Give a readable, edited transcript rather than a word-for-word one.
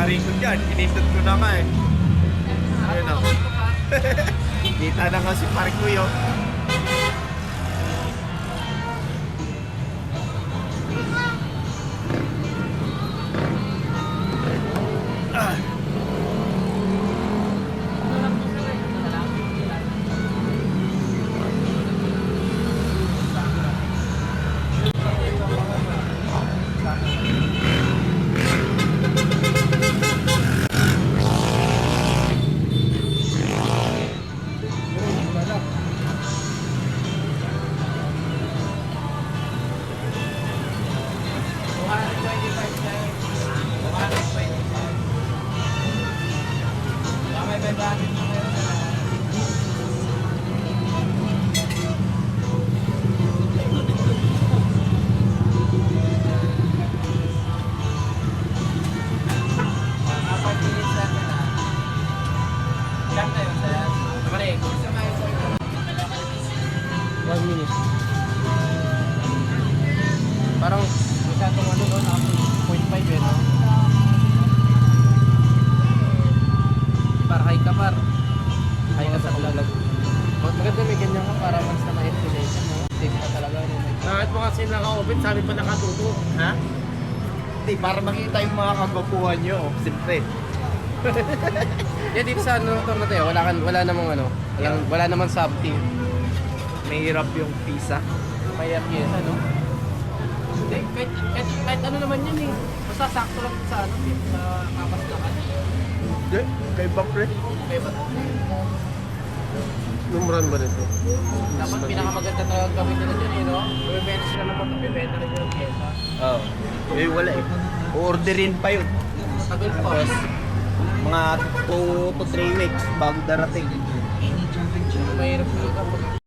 nakarecord yan. Kinindot ko na nga eh. Ayun o. Kita na nga si Park Kuyo. Parang masyadong ano doon, 0.5 eh, no? Para high ka par. High ka sa lalag. Maganda may ganyan ka para once na ma-estimation mo. Safe ka talaga. Bakit mo kasi naka-open, sabi pa nakatuto. Ha? Hindi, para makita yung mga kagwapuhan nyo. Siyempre. Yeah, dito sa ano, motor na tayo, wala namang ano, wala namang sub-team. Mahirap yung visa. Mayroon yun, ano? Hindi, kahit ano naman yun eh. Basta sakto lang sa ano, sa kapas lakan. Hindi, kay Bakre. Okay ba? Numran ba nito? Dapat pinakamaganda talaga gawin nila dyan eh, no? Bibenta sila ng motor, bibenta rin yung pyesa. Oo. Eh, wala eh. Orderin pa yun. Tagal pa. Tapos, mga 2 to 3 weeks bago darating. Mahirap talaga.